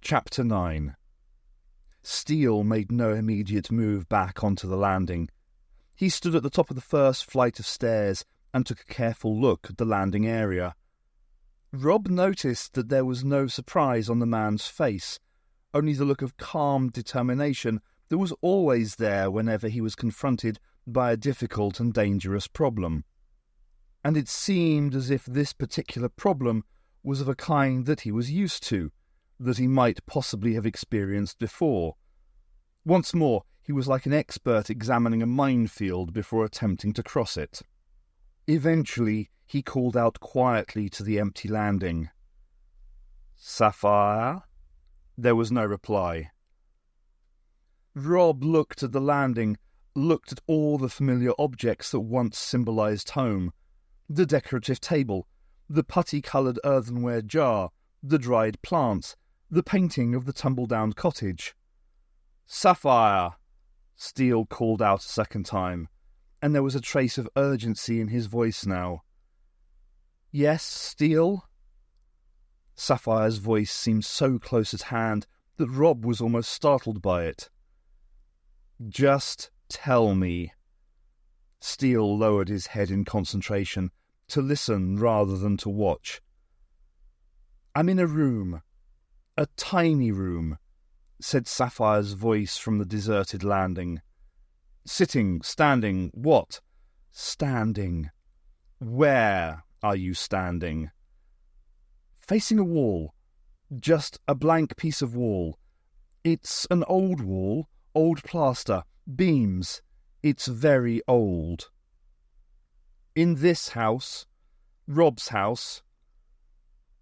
Chapter 9. Steel made no immediate move back onto the landing. He stood at the top of the first flight of stairs and took a careful look at the landing area. Rob noticed that there was no surprise on the man's face, only the look of calm determination that was always there whenever he was confronted by a difficult and dangerous problem. And it seemed as if this particular problem was of a kind that he was used to, that he might possibly have experienced before. Once more, he was like an expert examining a minefield before attempting to cross it. Eventually, he called out quietly to the empty landing. "Sapphire?" There was no reply. Rob looked at the landing, looked at all the familiar objects that once symbolized home. The decorative table, the putty-coloured earthenware jar, the dried plants, the painting of the tumble-down cottage. "Sapphire!" Steel called out a second time, and there was a trace of urgency in his voice now. "Yes, Steel?" Sapphire's voice seemed so close at hand that Rob was almost startled by it. "Just tell me." Steel lowered his head in concentration, to listen rather than to watch. "I'm in a room. A tiny room," said Sapphire's voice from the deserted landing. "Sitting, standing, what?" "Standing." "Where are you standing?" "Facing a wall. Just a blank piece of wall. It's an old wall, old plaster, beams. It's very old." "In this house? Rob's house?"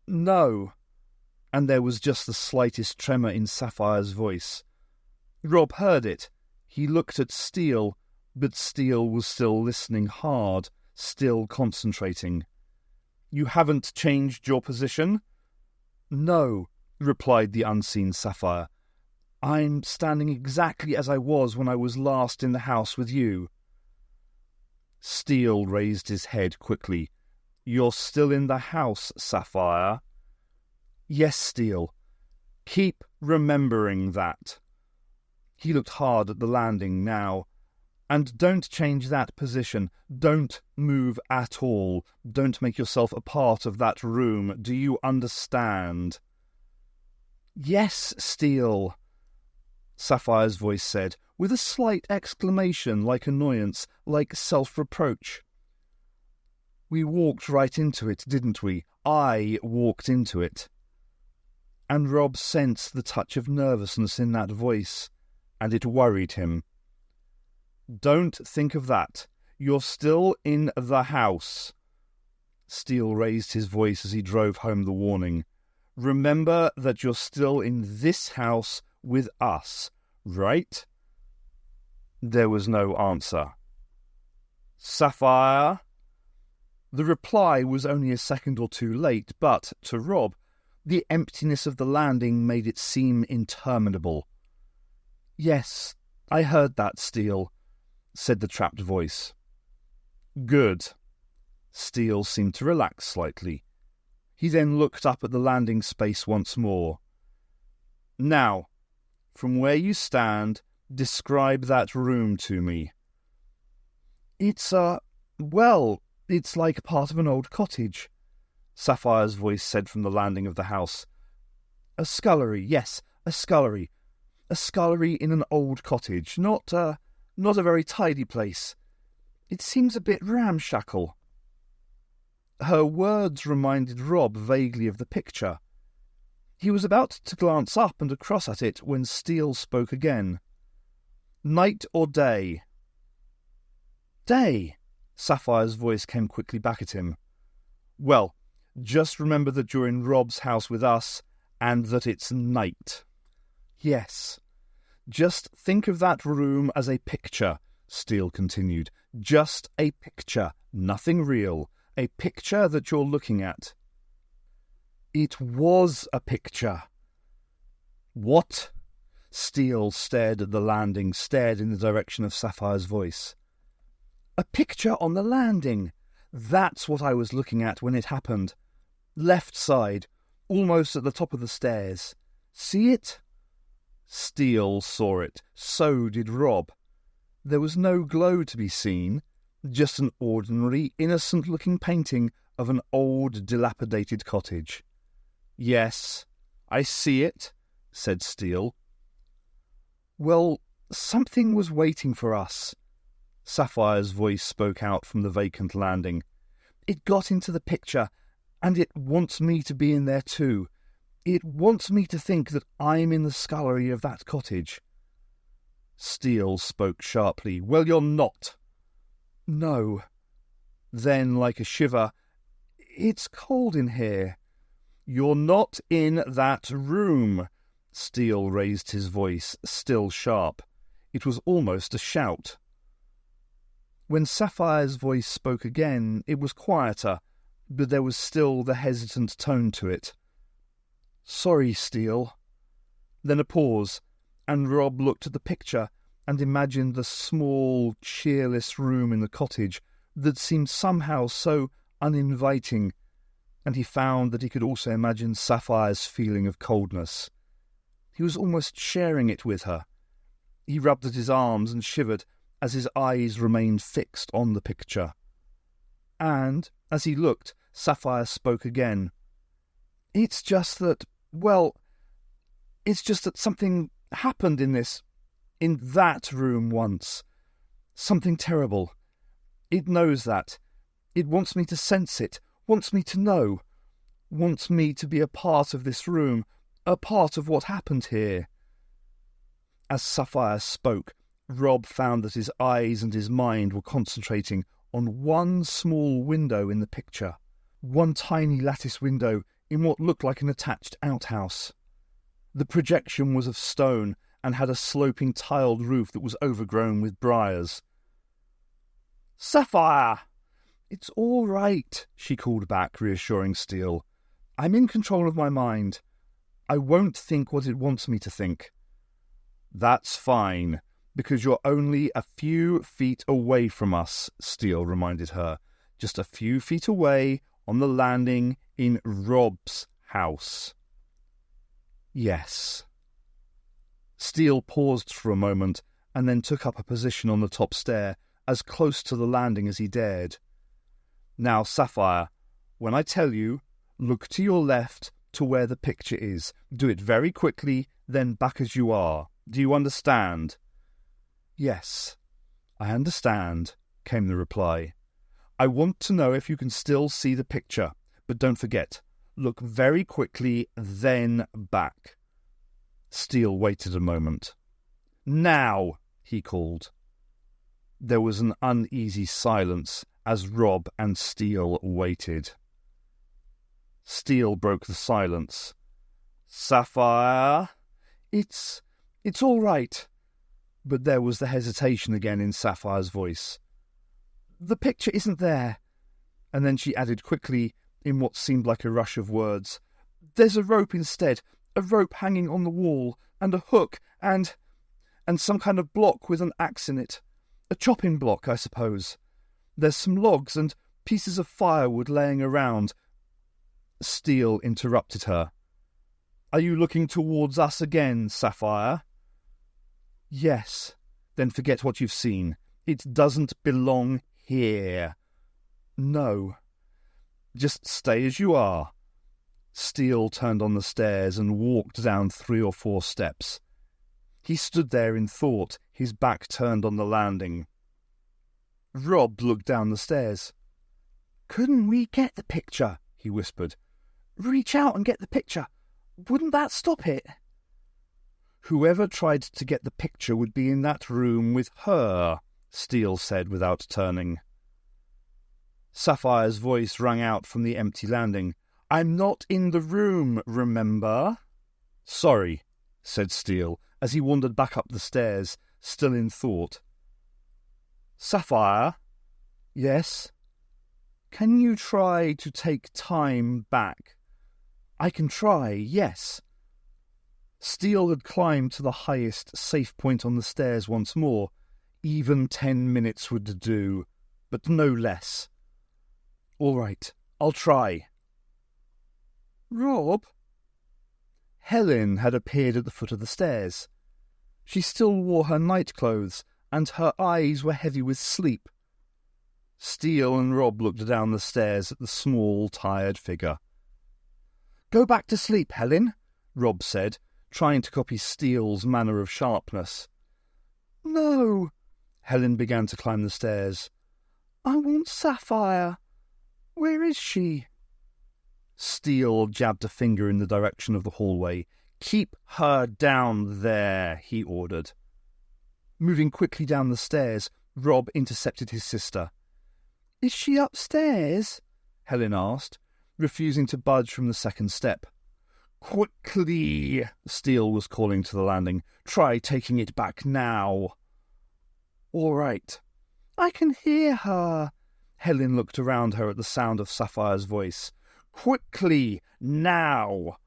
"No." And there was just the slightest tremor in Sapphire's voice. Rob heard it. He looked at Steel, but Steel was still listening hard, still concentrating. "You haven't changed your position?" "No," replied the unseen Sapphire. "I'm standing exactly as I was when I was last in the house with you." Steel raised his head quickly. "You're still in the house, Sapphire?" "Yes, Steel. Keep remembering that." He looked hard at the landing now. "And don't change that position. Don't move at all. Don't make yourself a part of that room. Do you understand?" "Yes, Steel," Sapphire's voice said, with a slight exclamation like annoyance, like self-reproach. "We walked right into it, didn't we? I walked into it." And Rob sensed the touch of nervousness in that voice, and it worried him. "Don't think of that. You're still in the house." Steel raised his voice as he drove home the warning. "Remember that you're still in this house with us, right?" There was no answer. "Sapphire?" The reply was only a second or two late, but, to Rob, the emptiness of the landing made it seem interminable. "Yes, I heard that, Steel," said the trapped voice. "Good." Steel seemed to relax slightly. He then looked up at the landing space once more. "Now, from where you stand, describe that room to me." It's like part of an old cottage," Sapphire's voice said from the landing of the house. "A scullery, yes, a scullery. A scullery in an old cottage, not a very tidy place. It seems a bit ramshackle." Her words reminded Rob vaguely of the picture. He was about to glance up and across at it when Steel spoke again. "Night or day?" "Day," Sapphire's voice came quickly back at him. "Well, just remember that you're in Rob's house with us, and that it's night." "Yes. Just think of that room as a picture," Steel continued. "Just a picture, nothing real. A picture that you're looking at." "It was a picture." "What?" Steel stared at the landing, stared in the direction of Sapphire's voice. "A picture on the landing. That's what I was looking at when it happened. Left side, almost at the top of the stairs. See it?" Steel saw it. So did Rob. There was no glow to be seen, just an ordinary, innocent-looking painting of an old, dilapidated cottage. "Yes, I see it," said Steel. "Well, something was waiting for us." Sapphire's voice spoke out from the vacant landing. "It got into the picture, and it wants me to be in there too. It wants me to think that I'm in the scullery of that cottage." Steel spoke sharply. "Well, you're not." "No." Then, like a shiver, "It's cold in here." "You're not in that room." Steel raised his voice, still sharp. It was almost a shout. When Sapphire's voice spoke again, it was quieter, but there was still the hesitant tone to it. "Sorry, Steel." Then a pause, and Rob looked at the picture and imagined the small, cheerless room in the cottage that seemed somehow so uninviting, and he found that he could also imagine Sapphire's feeling of coldness. He was almost sharing it with her. He rubbed at his arms and shivered as his eyes remained fixed on the picture. And, as he looked, Sapphire spoke again. "It's just that, well, it's just that something happened in that room once. Something terrible. It knows that. It wants me to sense it, wants me to know, wants me to be a part of this room, a part of what happened here." As Sapphire spoke, Rob found that his eyes and his mind were concentrating on one small window in the picture, one tiny lattice window in what looked like an attached outhouse. The projection was of stone and had a sloping tiled roof that was overgrown with briars. "Sapphire!" "It's all right," she called back, reassuring Steel. "I'm in control of my mind. I won't think what it wants me to think." "That's fine, because you're only a few feet away from us," Steel reminded her. "Just a few feet away on the landing in Rob's house." "Yes." Steel paused for a moment and then took up a position on the top stair, as close to the landing as he dared. "Now, Sapphire, when I tell you, look to your left to where the picture is. Do it very quickly, then back as you are. Do you understand?" "Yes, I understand," came the reply. "I want to know if you can still see the picture, but don't forget, look very quickly, then back." Steel waited a moment. "Now!" he called. There was an uneasy silence as Rob and Steel waited. Steel broke the silence. "Sapphire?" It's all right." But there was the hesitation again in Sapphire's voice. "The picture isn't there." And then she added quickly, in what seemed like a rush of words, "There's a rope instead, a rope hanging on the wall, and a hook, and some kind of block with an axe in it. A chopping block, I suppose. There's some logs and pieces of firewood laying around." Steel interrupted her. "Are you looking towards us again, Sapphire?" "Yes." "Then forget what you've seen. It doesn't belong here." "No." "Just stay as you are." Steel turned on the stairs and walked down 3 or 4 steps. He stood there in thought, his back turned on the landing. Rob looked down the stairs. "Couldn't we get the picture?" he whispered. "Reach out and get the picture. Wouldn't that stop it?" "Whoever tried to get the picture would be in that room with her," Steel said without turning. Sapphire's voice rang out from the empty landing. "I'm not in the room, remember?" "Sorry," said Steel, as he wandered back up the stairs, still in thought. "Sapphire?" "Yes?" "Can you try to take time back?" "I can try, yes." Steel had climbed to the highest safe point on the stairs once more. Even 10 minutes would do, but no less. "All right, I'll try." "Rob?" Helen had appeared at the foot of the stairs. She still wore her night clothes, and her eyes were heavy with sleep. Steel and Rob looked down the stairs at the small, tired figure. "Go back to sleep, Helen," Rob said, trying to copy Steele's manner of sharpness. "No," Helen began to climb the stairs. "I want Sapphire. Where is she?" Steel jabbed a finger in the direction of the hallway. "Keep her down there," he ordered. Moving quickly down the stairs, Rob intercepted his sister. "Is she upstairs?" Helen asked, refusing to budge from the second step. "Quickly!" Steel was calling to the landing. "Try taking it back now." "All right." "I can hear her." Helen looked around her at the sound of Sapphire's voice. "Quickly, now!"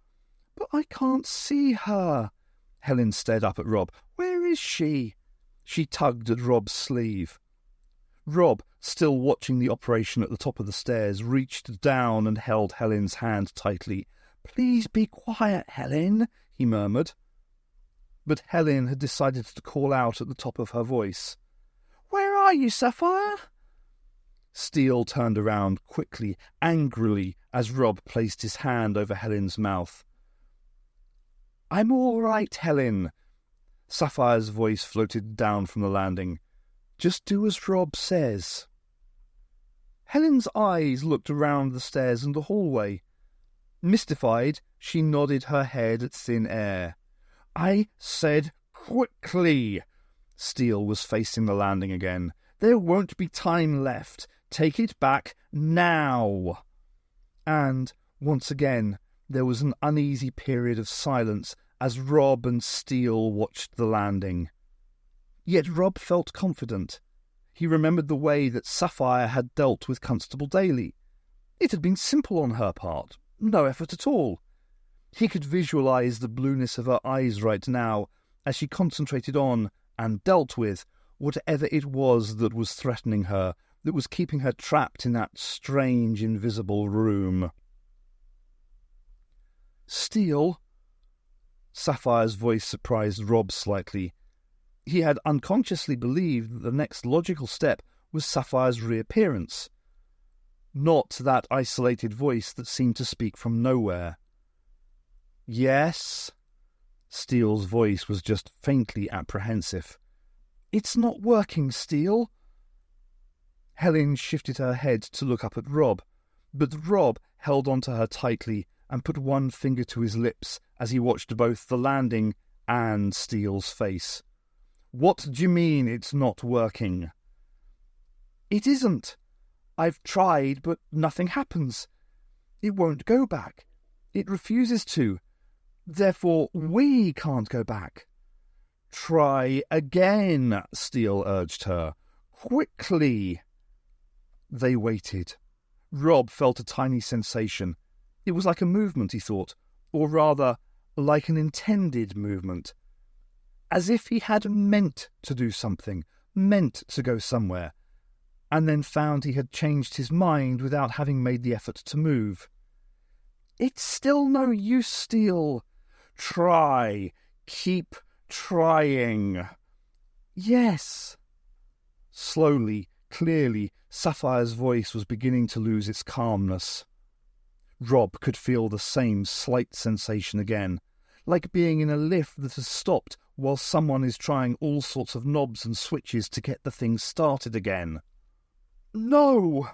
"But I can't see her." Helen stared up at Rob. "Where is she?" She tugged at Rob's sleeve. Rob, still watching the operation at the top of the stairs, reached down and held Helen's hand tightly. "Please be quiet, Helen," he murmured. But Helen had decided to call out at the top of her voice. "Where are you, Sapphire?" Steel turned around quickly, angrily, as Rob placed his hand over Helen's mouth. "I'm all right, Helen." Sapphire's voice floated down from the landing. "Just do as Rob says." Helen's eyes looked around the stairs and the hallway. Mystified, she nodded her head at thin air. "I said quickly." Steel was facing the landing again. "There won't be time left. Take it back now." And, once again, there was an uneasy period of silence as Rob and Steel watched the landing. Yet Rob felt confident. He remembered the way that Sapphire had dealt with Constable Daly. It had been simple on her part, no effort at all. He could visualize the blueness of her eyes right now as she concentrated on and dealt with whatever it was that was threatening her, that was keeping her trapped in that strange, invisible room. "Steel?" Sapphire's voice surprised Rob slightly. He had unconsciously believed that the next logical step was Sapphire's reappearance, not that isolated voice that seemed to speak from nowhere. "Yes?" Steele's voice was just faintly apprehensive. "It's not working, Steel." Helen shifted her head to look up at Rob, but Rob held onto her tightly and put one finger to his lips as he watched both the landing and Steele's face. "What do you mean it's not working?" "It isn't. I've tried, but nothing happens. It won't go back. It refuses to. Therefore, we can't go back." "Try again," Steel urged her. "Quickly." They waited. Rob felt a tiny sensation. It was like a movement, he thought, or rather, like an intended movement. As if he had meant to do something, meant to go somewhere, and then found he had changed his mind without having made the effort to move. "It's still no use, Steel." "Try. Keep trying." "Yes." Slowly, clearly, Sapphire's voice was beginning to lose its calmness. Rob could feel the same slight sensation again, like being in a lift that has stopped while someone is trying all sorts of knobs and switches to get the thing started again. "No!"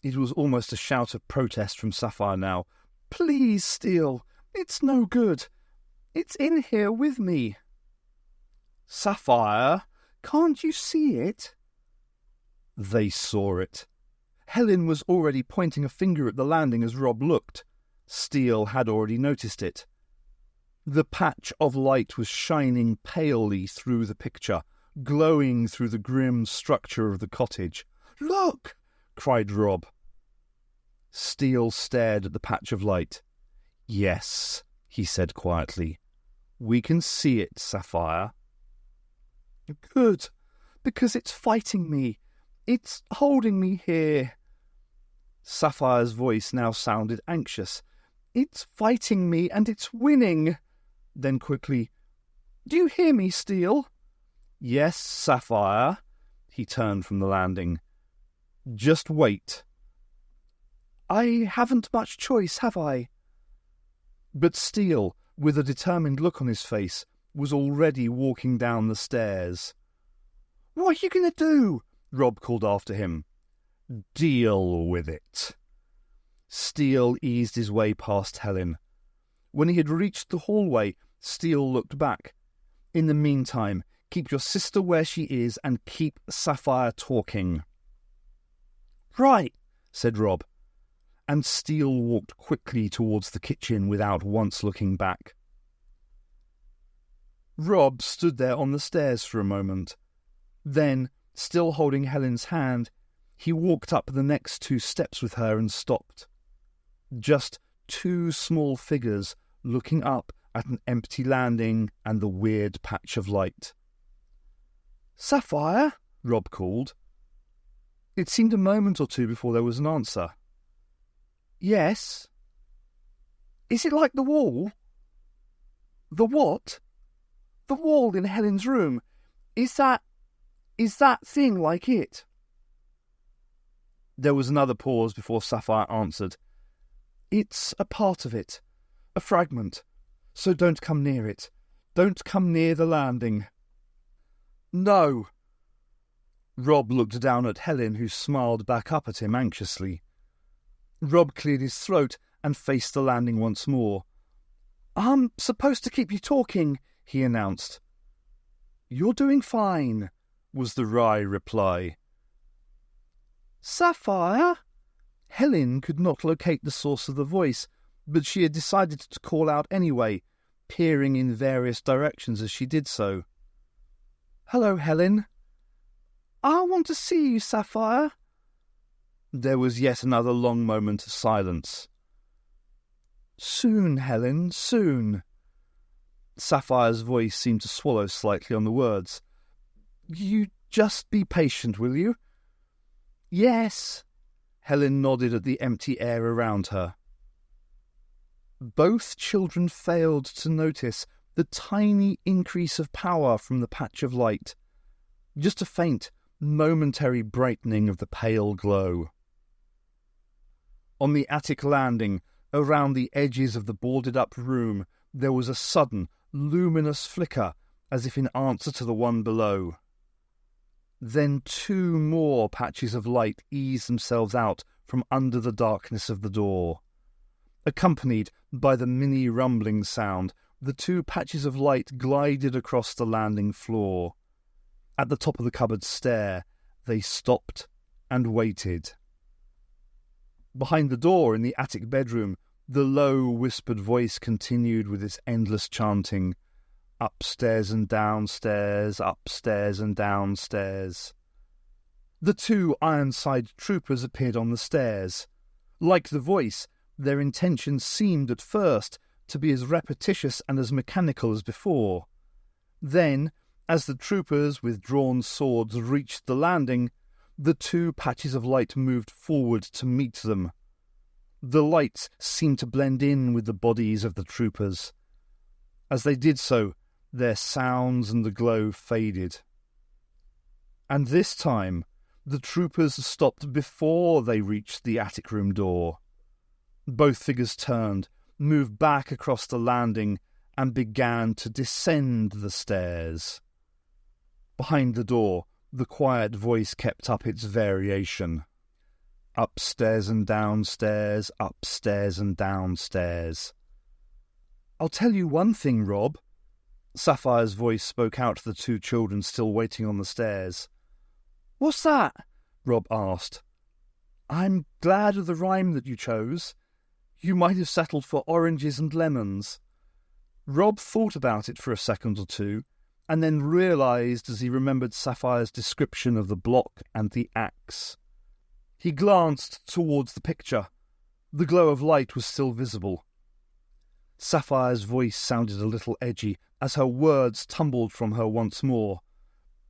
It was almost a shout of protest from Sapphire now. "Please, Steel, it's no good. It's in here with me." "Sapphire, can't you see it?" They saw it. Helen was already pointing a finger at the landing as Rob looked. Steel had already noticed it. The patch of light was shining palely through the picture, glowing through the grim structure of the cottage. "Look!" cried Rob. Steel stared at the patch of light. "Yes," he said quietly. "We can see it, Sapphire." "Good, because it's fighting me. It's holding me here." Sapphire's voice now sounded anxious. It's fighting me and it's winning. Then quickly, do you hear me, Steel? Yes, Sapphire. He turned from the landing. Just wait. I haven't much choice, have I? But Steel, with a determined look on his face, was already walking down the stairs. What are you going to do? Rob called after him. Deal with it. Steel eased his way past Helen. When he had reached the hallway, Steel looked back. In the meantime, keep your sister where she is and keep Sapphire talking. Right, said Rob, and Steel walked quickly towards the kitchen without once looking back. Rob stood there on the stairs for a moment. Then, still holding Helen's hand, he walked up the next 2 steps with her and stopped. Just 2 small figures looking up at an empty landing and the weird patch of light. Sapphire, Rob called. It seemed a moment or 2 before there was an answer. Yes. Is it like the wall? The what? The wall in Helen's room. Is that thing like it? There was another pause before Sapphire answered. It's a part of it, a fragment, so don't come near it. Don't come near the landing. No. Rob looked down at Helen, who smiled back up at him anxiously. Rob cleared his throat and faced the landing once more. I'm supposed to keep you talking, he announced. You're doing fine, was the wry reply. Sapphire? Helen could not locate the source of the voice, but she had decided to call out anyway, peering in various directions as she did so. Hello, Helen. I want to see you, Sapphire. There was yet another long moment of silence. Soon, Helen, soon. Sapphire's voice seemed to swallow slightly on the words. You just be patient, will you? Yes. Helen nodded at the empty air around her. Both children failed to notice the tiny increase of power from the patch of light. Just a faint, momentary brightening of the pale glow. On the attic landing, around the edges of the boarded-up room, there was a sudden, luminous flicker, as if in answer to the one below. Then 2 more patches of light eased themselves out from under the darkness of the door. Accompanied by the mini rumbling sound, the 2 patches of light glided across the landing floor. At the top of the cupboard stair, they stopped and waited. Behind the door in the attic bedroom, the low, whispered voice continued with its endless chanting. Upstairs and downstairs, upstairs and downstairs. The 2 Ironside troopers appeared on the stairs. Like the voice, their intentions seemed at first to be as repetitious and as mechanical as before. Then, as the troopers with drawn swords reached the landing, the 2 patches of light moved forward to meet them. The lights seemed to blend in with the bodies of the troopers. As they did so, their sounds and the glow faded. And this time, the troopers stopped before they reached the attic room door. Both figures turned, moved back across the landing, and began to descend the stairs. Behind the door, the quiet voice kept up its variation. Upstairs and downstairs, upstairs and downstairs. I'll tell you one thing, Rob. Sapphire's voice spoke out to the 2 children still waiting on the stairs. What's that? Rob asked. I'm glad of the rhyme that you chose. You might have settled for oranges and lemons. Rob thought about it for a second or 2, and then realised as he remembered Sapphire's description of the block and the axe. He glanced towards the picture. The glow of light was still visible. Sapphire's voice sounded a little edgy as her words tumbled from her once more.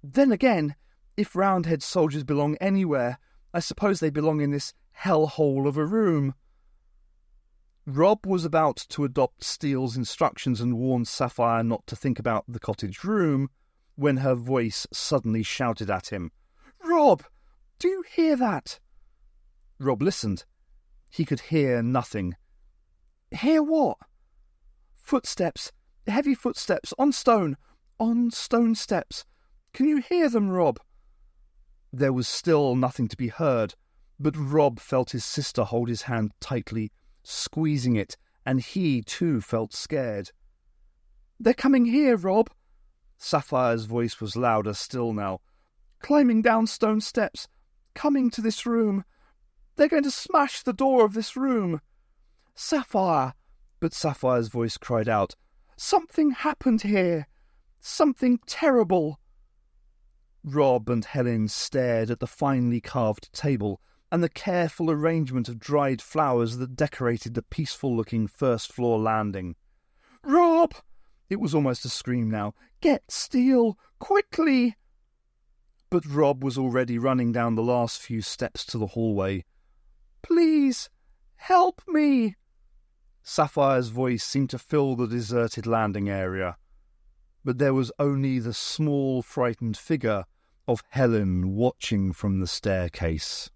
Then again, if Roundhead soldiers belong anywhere, I suppose they belong in this hell-hole of a room. Rob was about to adopt Steele's instructions and warn Sapphire not to think about the cottage room when her voice suddenly shouted at him, "Rob, do you hear that?" Rob listened. He could hear nothing. "Hear what?" "Footsteps, heavy footsteps, on stone steps. Can you hear them, Rob?" There was still nothing to be heard, but Rob felt his sister hold his hand tightly, squeezing it, and he too felt scared. "They're coming here, Rob." Sapphire's voice was louder still now. "Climbing down stone steps, coming to this room. They're going to smash the door of this room." "Sapphire!" But Sapphire's voice cried out, "Something happened here! Something terrible!" Rob and Helen stared at the finely carved table and the careful arrangement of dried flowers that decorated the peaceful-looking first-floor landing. "Rob!" It was almost a scream now. "Get Steel! Quickly!" But Rob was already running down the last few steps to the hallway. "Please, help me!" Sapphire's voice seemed to fill the deserted landing area. But there was only the small, frightened figure of Helen watching from the staircase.